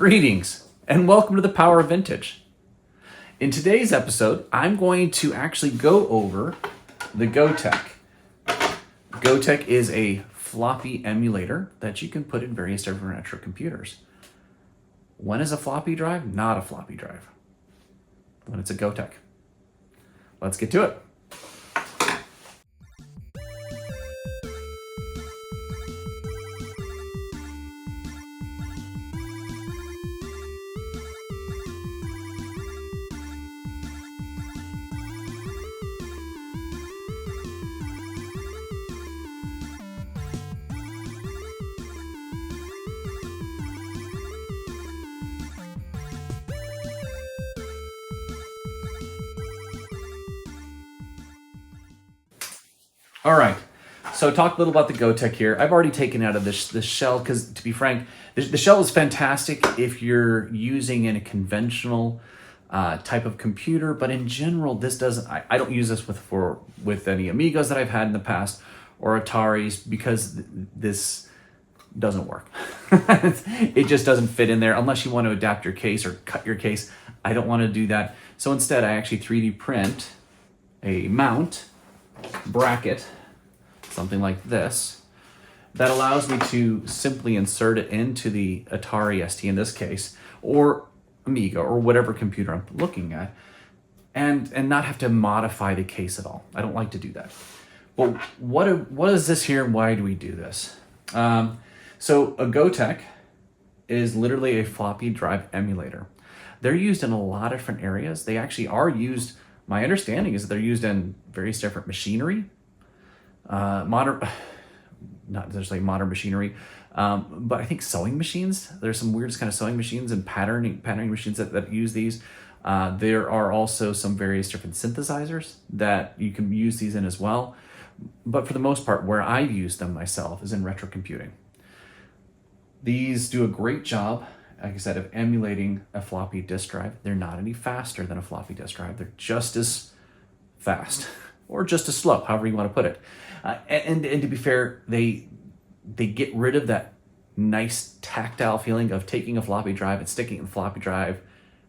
Greetings and welcome to the Power of Vintage. In today's episode, I'm going to actually go over the Gotek. Gotek is a floppy emulator that you can put in various different retro computers. When is a floppy drive? Not a floppy drive. When it's a Gotek. Let's get to it. All right, so talk a little about the Gotek here. I've already taken out of this shell because, to be frank, the shell is fantastic if you're using in a conventional type of computer, but in general, this doesn't. I don't use this with any Amigas that I've had in the past or Ataris because this doesn't work. It just doesn't fit in there unless you want to adapt your case or cut your case. I don't want to do that. So instead, I actually 3D print a mount bracket, something like this, that allows me to simply insert it into the Atari STe in this case, or Amiga, or whatever computer I'm looking at, and not have to modify the case at all. I don't like to do that. But what is this here and why do we do this? So a Gotek is literally a floppy drive emulator. They're used in a lot of different areas. They actually are used, my understanding is that they're used in various different machinery, not necessarily modern machinery, but I think sewing machines. There's some weird kind of sewing machines and patterning machines that use these. There are also some various different synthesizers that you can use these in as well. But for the most part, where I've used them myself is in retro computing. These do a great job, like I said, of emulating a floppy disk drive. They're not any faster than a floppy disk drive. They're just as fast or just as slow, however you want to put it. And to be fair, they get rid of that nice tactile feeling of taking a floppy drive and sticking it in the floppy drive,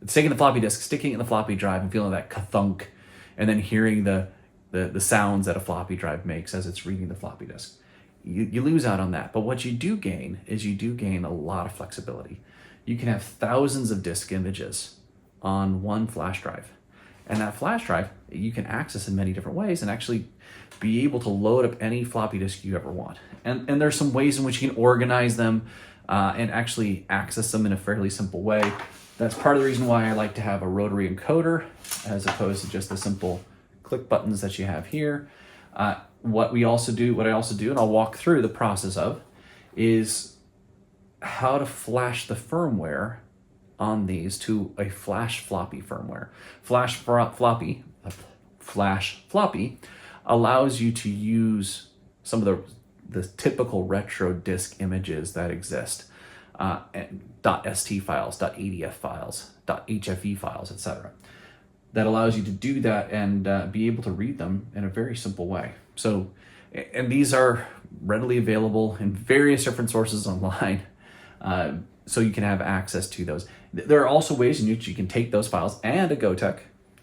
taking the floppy disk, sticking it in the floppy drive and feeling that ka-thunk, and then hearing the sounds that a floppy drive makes as it's reading the floppy disk. You lose out on that. But what you do gain is you do gain a lot of flexibility. You can have thousands of disk images on one flash drive. And that flash drive, you can access in many different ways and actually be able to load up any floppy disk you ever want. And there's some ways in which you can organize them and actually access them in a fairly simple way. That's part of the reason why I like to have a rotary encoder as opposed to just the simple click buttons that you have here. What I also do, and I'll walk through the process of, is how to flash the firmware on these to a flash floppy firmware. Flash floppy allows you to use some of the typical retro disk images that exist, .st files, .adf files, .hfe files, etc. That allows you to do that and be able to read them in a very simple way. So, and these are readily available in various different sources online. So you can have access to those. There are also ways in which you can take those files and a Gotek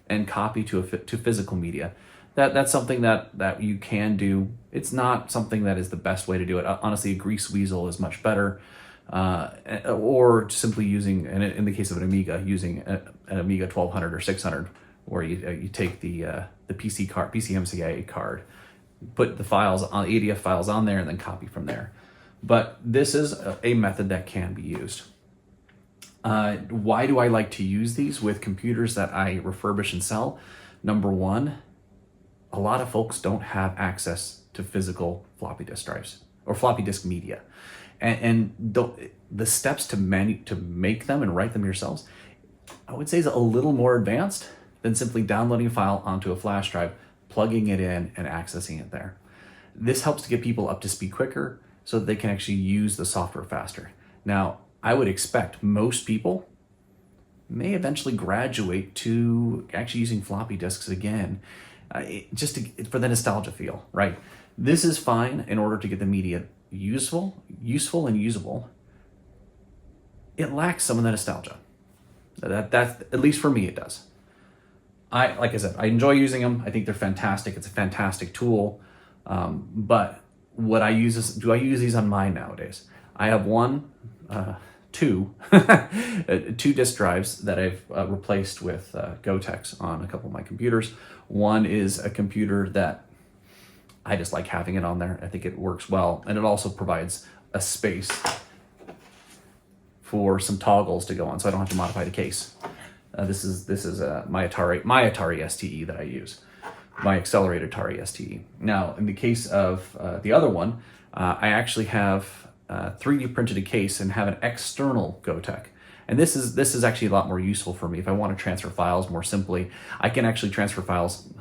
and copy to physical media. That's something that you can do. It's not something that is the best way to do it. Honestly, a grease weasel is much better. Or simply using, and in the case of an Amiga, using an Amiga 1200 or 600, where you take the PCMCIA card, put the files on ADF files on there, and then copy from there. But this is a method that can be used. Why do I like to use these with computers that I refurbish and sell? Number one, a lot of folks don't have access to physical floppy disk drives or floppy disk media. And the steps to make them and write them yourselves, I would say is a little more advanced than simply downloading a file onto a flash drive, plugging it in and accessing it there. This helps to get people up to speed quicker so that they can actually use the software faster. Now, I would expect most people may eventually graduate to actually using floppy disks again, for the nostalgia feel, right? This is fine in order to get the media useful and usable. it lacks some of the nostalgia. That's at least for me, it does. Like I said, I enjoy using them. I think they're fantastic. It's a fantastic tool. But what I use is, do I use these on mine nowadays? I have two disk drives that I've replaced with Gotek's on a couple of my computers. One is a computer that I just like having it on there. I think it works well, and it also provides a space for some toggles to go on, so I don't have to modify the case. This is my Atari STe that I use, my accelerated Atari STe. Now, in the case of the other one, I actually have 3D printed a case and have an external Gotek. And this is actually a lot more useful for me if I want to transfer files more simply. I can actually transfer files.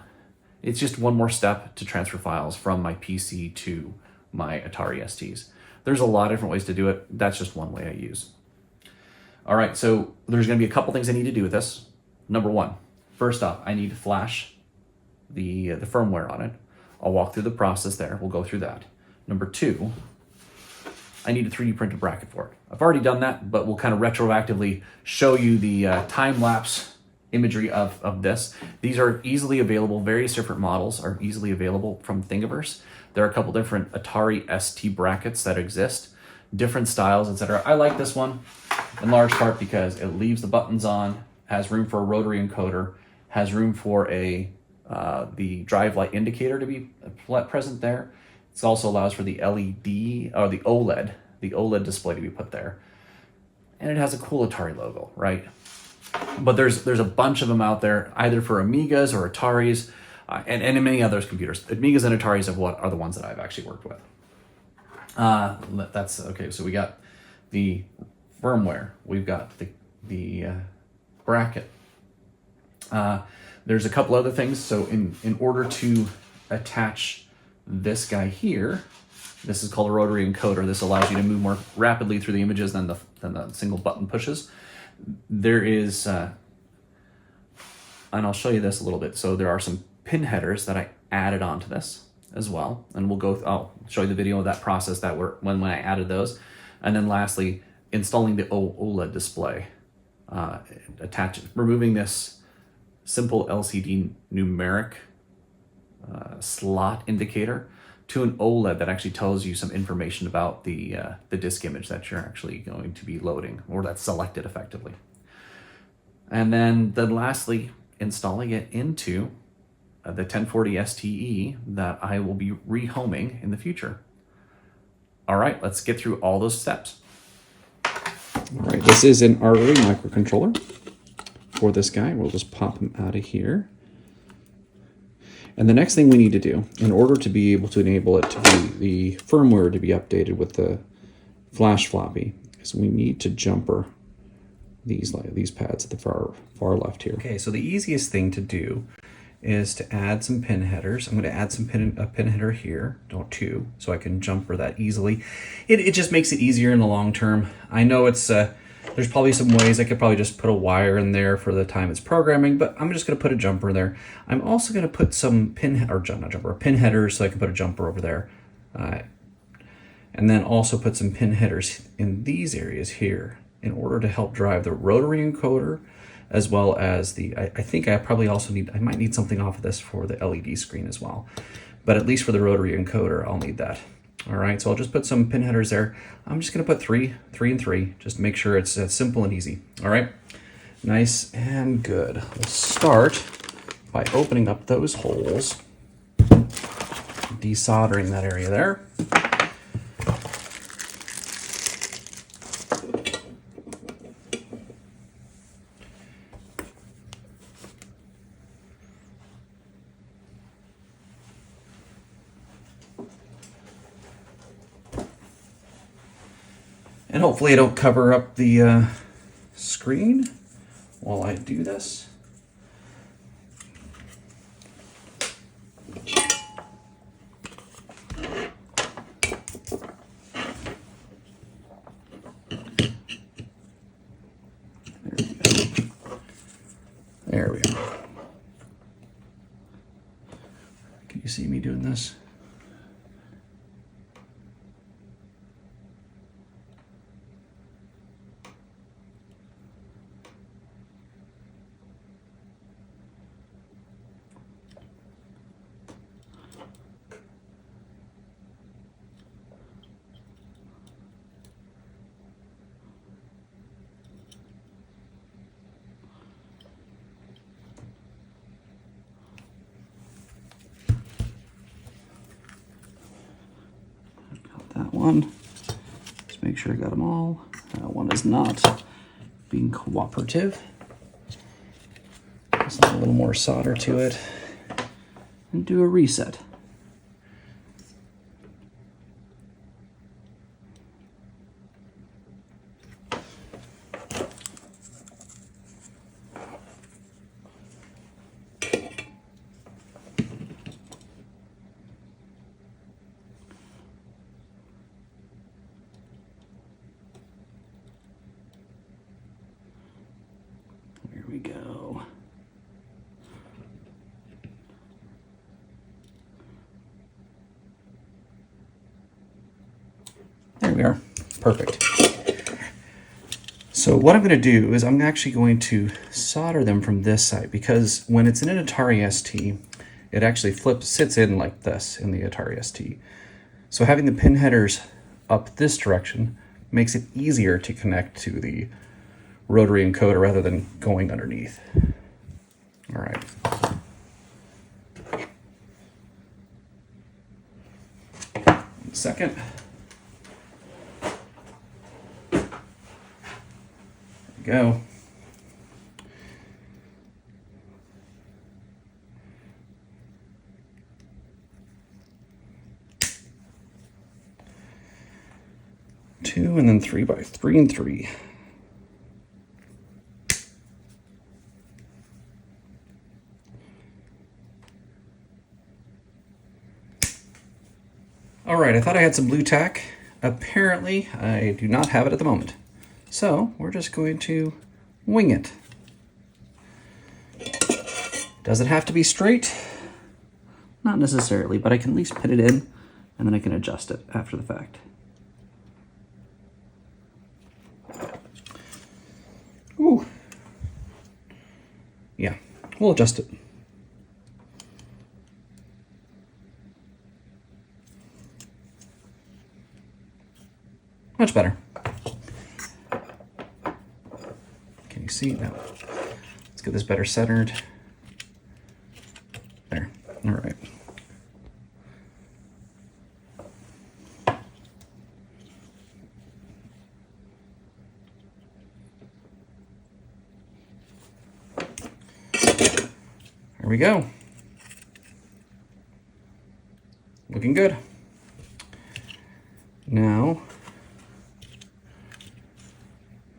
It's just one more step to transfer files from my PC to my Atari STs. There's a lot of different ways to do it. That's just one way I use. All right, so there's going to be a couple things I need to do with this. Number one, first off, I need to flash the firmware on it. I'll walk through the process there. We'll go through that. Number two, I need a 3D printed bracket for it. I've already done that, but we'll kind of retroactively show you the time-lapse imagery of this. These are easily available. Various different models are easily available from Thingiverse. There are a couple different Atari ST brackets that exist, different styles, etc. I like this one in large part because it leaves the buttons on, has room for a rotary encoder, has room for the drive light indicator to be present there. It also allows for the LED or the OLED display to be put there. And it has a cool Atari logo, right? But there's a bunch of them out there, either for Amigas or Ataris, and many others computers. Amigas and Ataris are the ones that I've actually worked with. That's okay. So we got the firmware. We've got the bracket. There's a couple other things. So in order to attach this guy here, this is called a rotary encoder. This allows you to move more rapidly through the images than the single button pushes. There is, and I'll show you this a little bit. So there are some pin headers that I added onto this as well, and I'll show you the video of that process when I added those. And then lastly, installing the OLED display, removing this simple LCD numeric slot indicator to an OLED that actually tells you some information about the disk image that you're actually going to be loading, or that's selected effectively. And then lastly, installing it into the 1040 STe that I will be rehoming in the future. All right, let's get through all those steps. All right, this is an artery microcontroller for this guy. We'll just pop him out of here. And the next thing we need to do, in order to be able to enable it to be the firmware to be updated with the flash floppy, is we need to jumper these pads at the far left here. Okay, so the easiest thing to do is to add some pin headers. I'm going to add a pin header here, two, so I can jumper that easily. It just makes it easier in the long term. I know it's there's probably some ways I could probably just put a wire in there for the time it's programming, but I'm just going to put a jumper there. I'm also going to put some pin headers so I can put a jumper over there. And then also put some pin headers in these areas here in order to help drive the rotary encoder, as well as I think I might need something off of this for the LED screen as well. But at least for the rotary encoder, I'll need that. All right, so I'll just put some pin headers there. I'm just gonna put three and three, just to make sure it's simple and easy. All right, nice and good. Let's start by opening up those holes, desoldering that area there. And hopefully I don't cover up the screen while I do this. There we go. Can you see me doing this? on. Just make sure I got them all. One is not being cooperative. Just add a little more solder to it and do a reset. There we go. There we are. Perfect. So what I'm going to do is I'm actually going to solder them from this side, because when it's in an Atari ST, it actually sits in like this in the Atari ST. So having the pin headers up this direction makes it easier to connect to the rotary encoder rather than going underneath. All right. Second. There we go. Two and then 3 by 3 and 3. All right, I thought I had some blue tack. Apparently, I do not have it at the moment. So we're just going to wing it. Does it have to be straight? Not necessarily, but I can at least put it in and then I can adjust it after the fact. Ooh. Yeah, we'll adjust it. Much better. Can you see? No. Let's get this better centered. There. All right. There we go. Looking good. Now,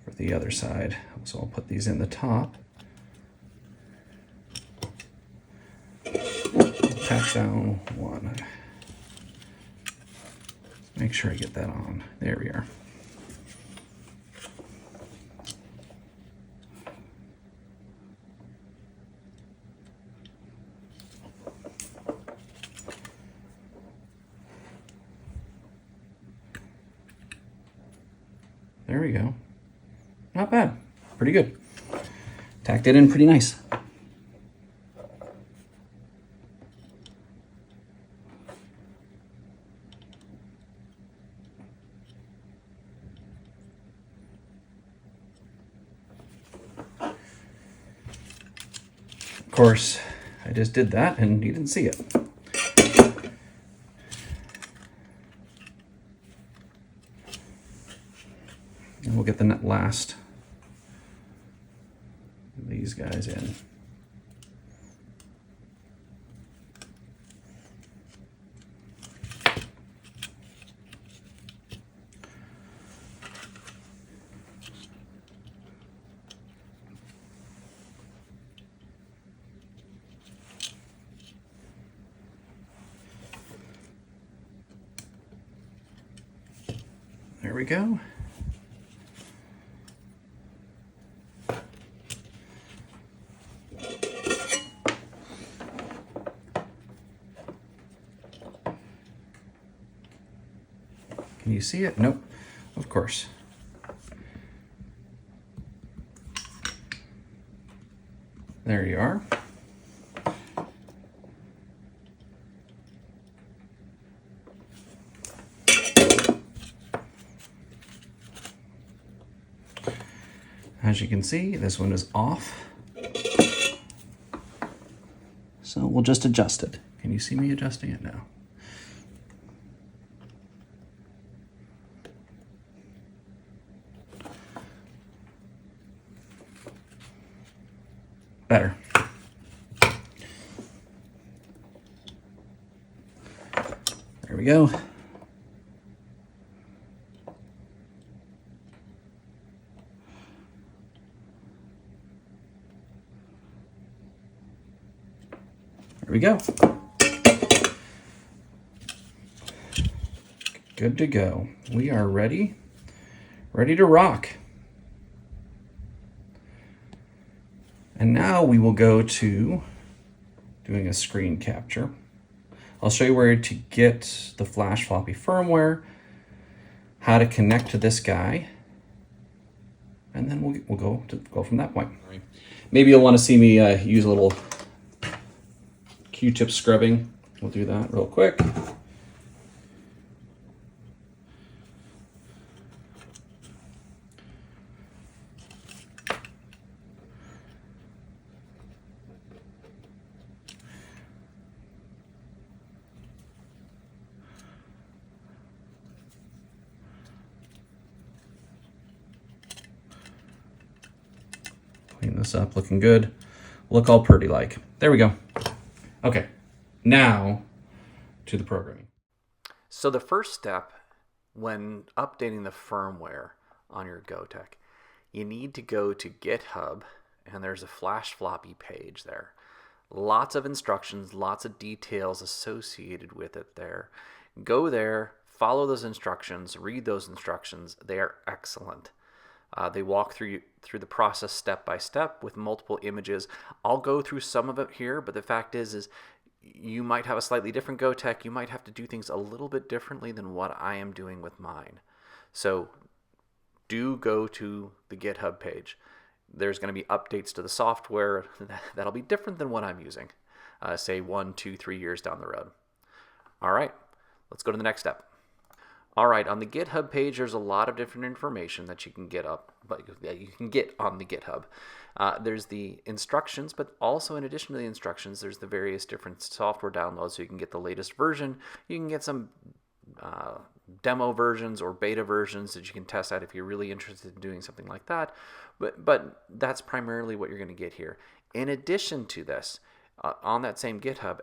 for the other side, so I'll put these in the top. Tack down one. Make sure I get that on. There we are. There we go. Not bad. Pretty good. Tacked it in pretty nice. Of course, I just did that and you didn't see it. And we'll get the last of these guys in. There we go. Can you see it? Nope, of course. There you are. As you can see, this one is off. So we'll just adjust it. Can you see me adjusting it now? Better. There we go. There we go. Good to go. We are ready to rock. And now we will go to doing a screen capture. I'll show you where to get the flash floppy firmware, how to connect to this guy, and then we'll go from that point. Maybe you'll want to see me use a little Q-tip scrubbing. We'll do that real quick. Clean this up, looking good. Look all pretty like. There we go. Okay, now to the programming. So the first step when updating the firmware on your Gotek, you need to go to GitHub, and there's a flash floppy page there. Lots of instructions, lots of details associated with it there. Go there, follow those instructions, read those instructions. They are excellent. They walk through the process step by step with multiple images. I'll go through some of it here, but the fact is you might have a slightly different Gotek. You might have to do things a little bit differently than what I am doing with mine. So do go to the GitHub page. There's going to be updates to the software that'll be different than what I'm using, say 1, 2, 3 years down the road. All right, let's go to the next step. All right, on the GitHub page, there's a lot of different information that you can get up, but you can get on the GitHub. There's the instructions, but also in addition to the instructions, there's the various different software downloads, so you can get the latest version. You can get some demo versions or beta versions that you can test out if you're really interested in doing something like that. But that's primarily what you're going to get here. In addition to this, on that same GitHub,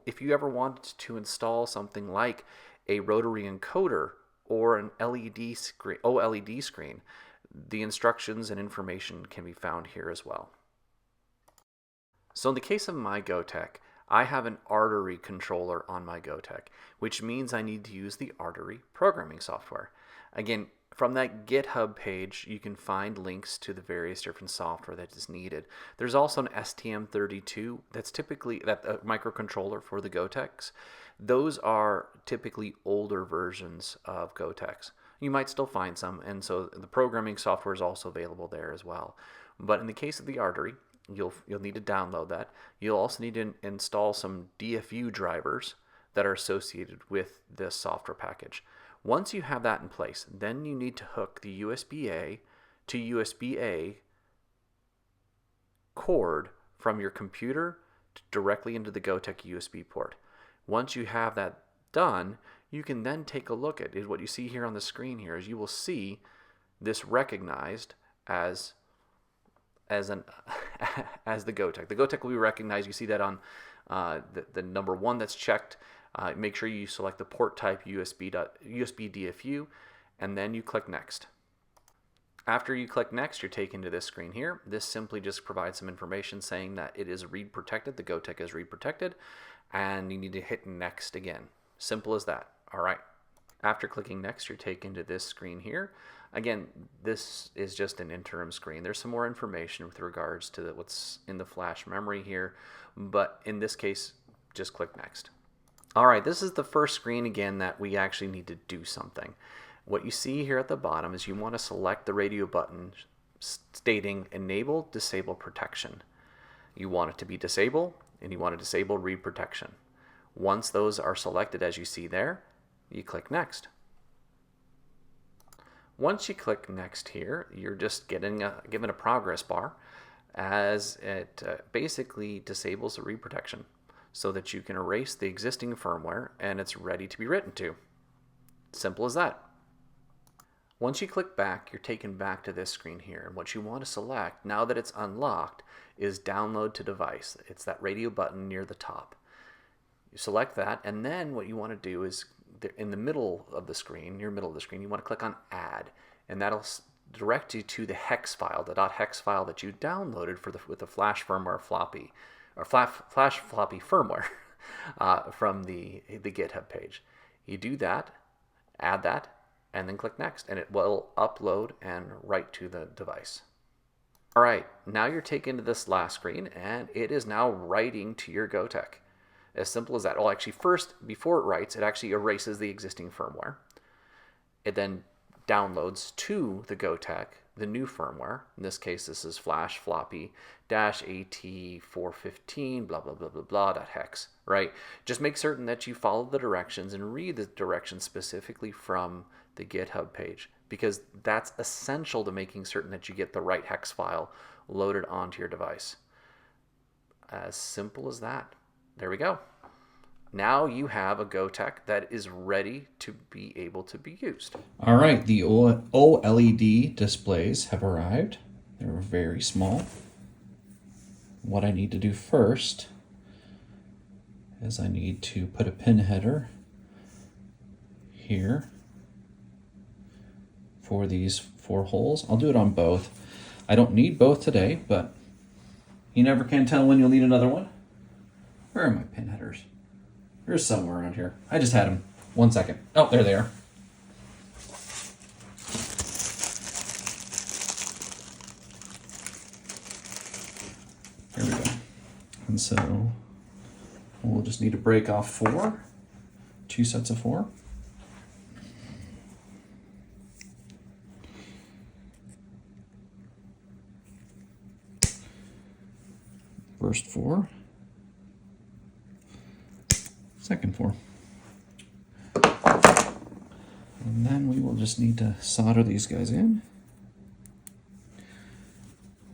if you ever wanted to install something like a rotary encoder or an OLED screen, the instructions and information can be found here as well. So in the case of my Gotek, I have an artery controller on my Gotek, which means I need to use the artery programming software. Again, from that GitHub page, you can find links to the various different software that is needed. There's also an STM32 that's typically a microcontroller for the Goteks. Those are typically older versions of Gotek's. You might still find some, and so the programming software is also available there as well. But in the case of the artery, you'll need to download that. You'll also need to install some DFU drivers that are associated with this software package. Once you have that in place, then you need to hook the USB-A to USB-A cord from your computer directly into the Gotek USB port. Once you have that done, you can then take a look at it. What you see here on the screen here is you will see this recognized as the Gotek. The Gotek will be recognized. You see that on the number 1 that's checked. Make sure you select the port type USB DFU, and then you click Next. After you click Next, you're taken to this screen here. This simply just provides some information saying that it is read protected. The Gotek is read protected, and you need to hit Next again. Simple as that. All right. After clicking Next, you're taken to this screen here. Again, this is just an interim screen. There's some more information with regards to what's in the flash memory here, but in this case, just click Next. All right, this is the first screen again that we actually need to do something. What you see here at the bottom is you want to select the radio button stating Enable Disable Protection. You want it to be disabled, and you want to disable read protection. Once those are selected as you see there, you click Next. Once you click Next here, you're just given a progress bar as it basically disables the read protection so that you can erase the existing firmware and it's ready to be written to. Simple as that. Once you click back, you're taken back to this screen here. And what you want to select, now that it's unlocked, is download to device. It's that radio button near the top. You select that, and then what you want to do is in the middle of the screen, near middle of the screen, you want to click on Add, and that'll direct you to the hex file, the .hex file that you downloaded with the flash firmware floppy, or flash floppy firmware from the GitHub page. You do that, add that, and then click Next, and it will upload and write to the device. All right, now you're taken to this last screen, and it is now writing to your Gotek. As simple as that. Well, actually, first, before it writes, it actually erases the existing firmware. It then downloads to the Gotek the new firmware. In this case, this is flash floppy -AT415 blah blah blah blah blah .hex. Right? Just make certain that you follow the directions and read the directions specifically from the GitHub page, because that's essential to making certain that you get the right hex file loaded onto your device. As simple as that. There we go. Now you have a Gotek that is ready to be able to be used. All right, the OLED displays have arrived. They're very small. What I need to do first is I need to put a pin header here for these 4 holes. I'll do it on both. I don't need both today, but you never can tell when you'll need another one. Where are my pin headers? They're somewhere around here. I just had them. 1 second. Oh, there they are. There we go. And so we'll just need to break off 4. 2 sets of 4. First 4. Second 4. And then we will just need to solder these guys in.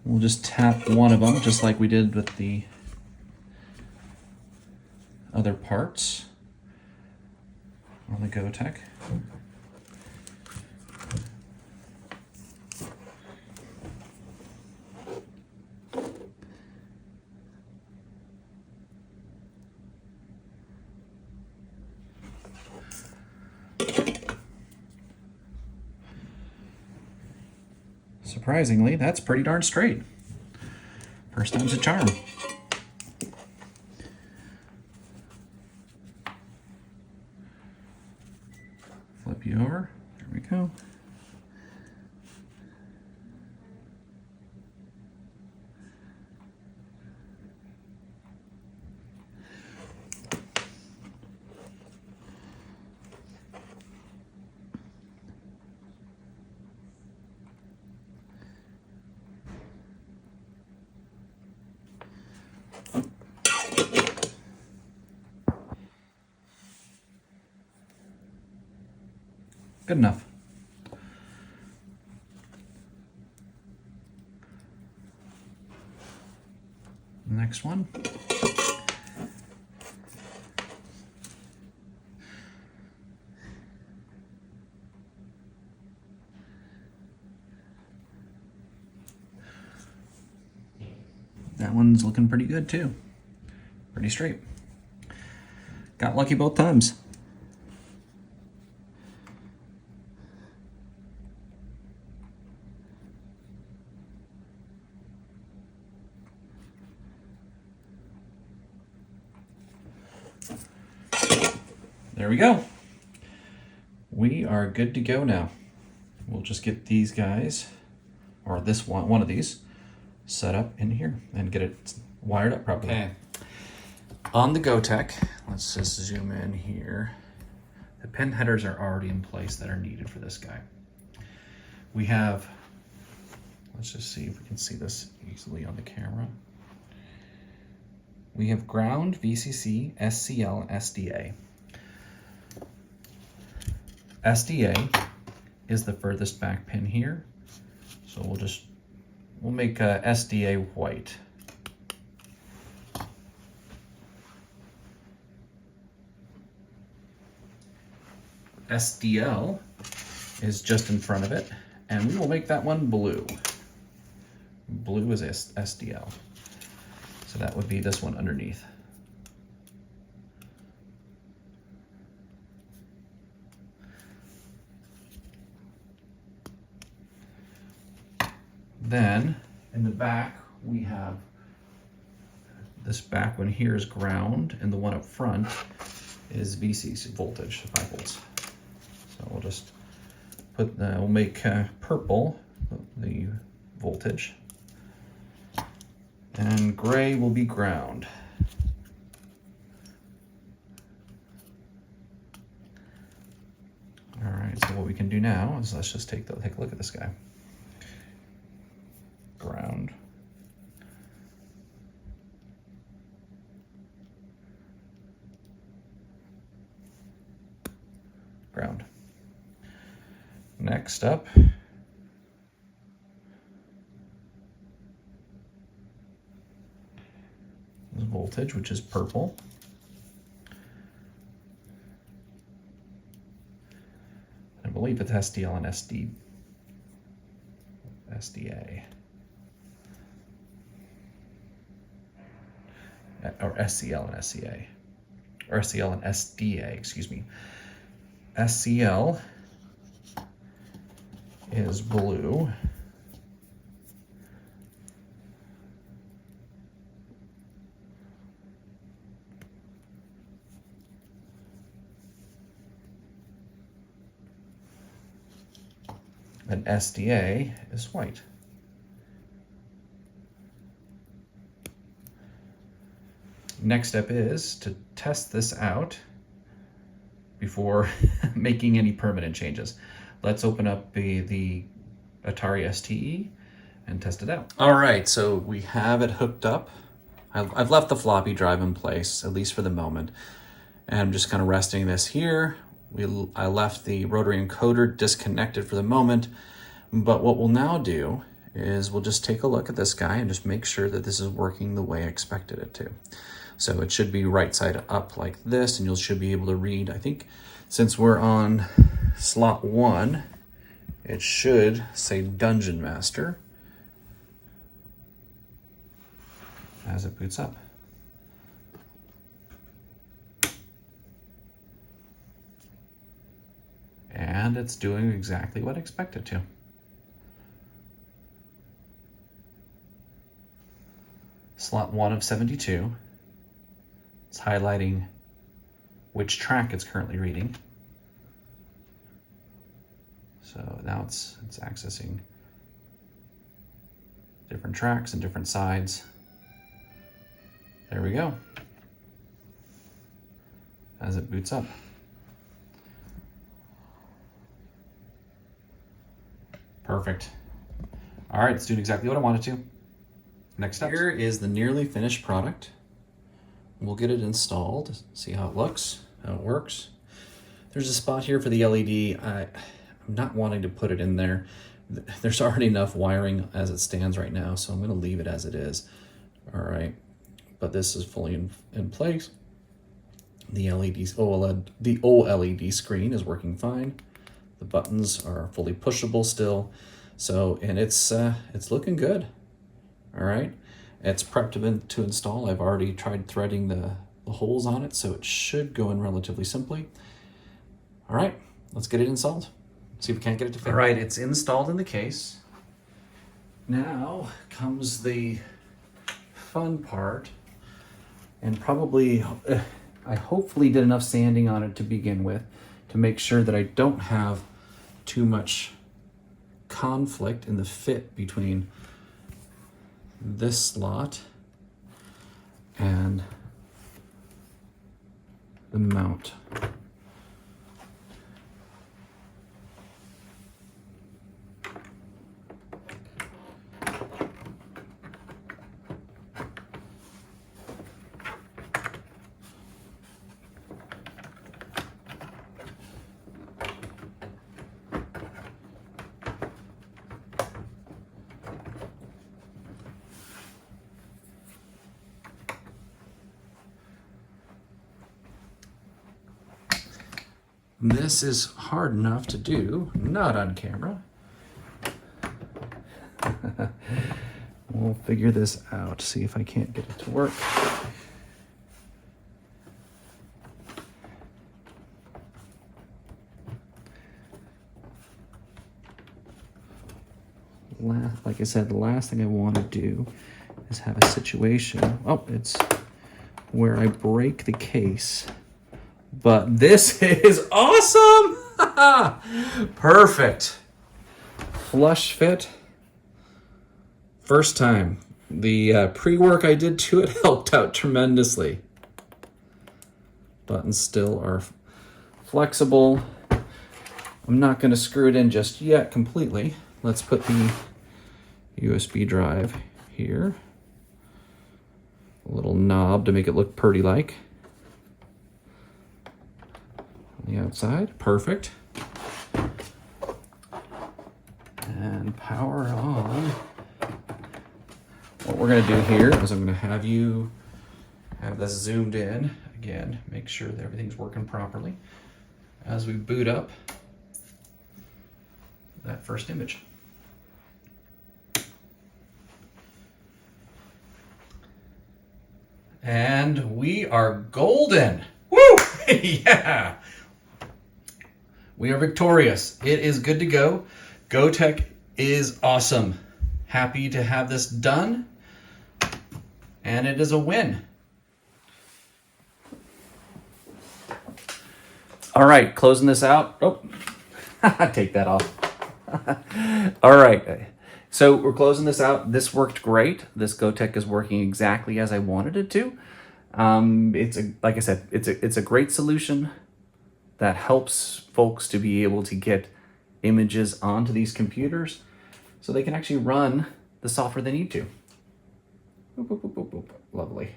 We'll just tap one of them just like we did with the other parts on the Gotek. Surprisingly, that's pretty darn straight. First time's a charm. Flip you over. There we go. Good enough. Next one. That one's looking pretty good too. Pretty straight. Got lucky both times. There we go. We are good to go now. We'll just get these guys, or this one of these, set up in here and get it wired up properly. Okay. On the Gotek, let's just zoom in here. The pin headers are already in place that are needed for this guy. We have, let's just see if we can see this easily on the camera. We have ground, VCC, SCL, and SDA. SDA is the furthest back pin here. So we'll make SDA white. SDL is just in front of it, and we will make that one blue. Blue is SDL. So that would be this one underneath. Then in the back, we have this back one here is ground, and the one up front is VC voltage, 5 volts. So we'll just put, we'll make purple the voltage, and gray will be ground. All right, so what we can do now is let's just take a look at this guy. Ground. Ground. Next up, is voltage, which is purple. I believe it's SDL and SDA. Or SCL and SCA. Or SCL and SDA, excuse me. SCL is blue. And SDA is white. Next step is to test this out before making any permanent changes. Let's open up the Atari STe and test it out. All right, so we have it hooked up. I've left the floppy drive in place, at least for the moment. And I'm just kind of resting this here. I left the rotary encoder disconnected for the moment. But what we'll now do is we'll just take a look at this guy and just make sure that this is working the way I expected it to. So it should be right side up like this, and you should be able to read. I think since we're on slot 1, it should say Dungeon Master as it boots up. And it's doing exactly what I expected to. Slot 1 of 72. It's highlighting which track it's currently reading. So now it's accessing different tracks and different sides. There we go. As it boots up. Perfect. All right, it's doing exactly what I wanted to. Next step. Here is the nearly finished product. We'll get it installed, see how it looks, how it works. There's a spot here for the LED. I'm not wanting to put it in there. There's already enough wiring as it stands right now, so I'm gonna leave it as it is. All right, but this is fully in place. The OLED screen is working fine. The buttons are fully pushable still. So, and it's looking good. All right. It's prepped to install. I've already tried threading the holes on it, so it should go in relatively simply. All right, let's get it installed. See if we can't get it to fit. All right, it's installed in the case. Now comes the fun part, and probably, I hopefully did enough sanding on it to begin with to make sure that I don't have too much conflict in the fit between this slot and the mount. This is hard enough to do, not on camera. We'll figure this out, see if I can't get it to work. Like I said, the last thing I want to do is have a situation, oh, it's where I break the case. But this is awesome! Perfect. Flush fit. First time. The pre-work I did to it helped out tremendously. Buttons still are flexible. I'm not going to screw it in just yet completely. Let's put the USB drive here. A little knob to make it look pretty like. On the outside, perfect. And power on. What we're gonna do here is I'm gonna have you have this zoomed in. Again, make sure that everything's working properly as we boot up that first image. And we are golden. Woo! Yeah! We are victorious. It is good to go. Gotek is awesome. Happy to have this done. And it is a win. All right, closing this out. Oh, take that off. All right. So we're closing this out. This worked great. This Gotek is working exactly as I wanted it to. Like I said, it's a great solution that helps folks to be able to get images onto these computers so they can actually run the software they need to. Boop, boop, boop, boop, boop. Lovely.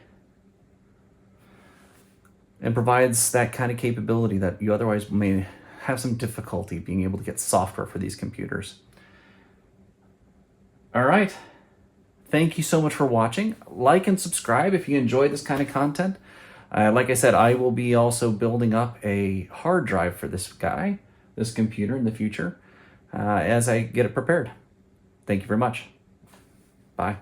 And provides that kind of capability that you otherwise may have some difficulty being able to get software for these computers. All right. Thank you so much for watching. Like and subscribe if you enjoy this kind of content. Like I said, I will be also building up a hard drive for this computer in the future, as I get it prepared. Thank you very much. Bye.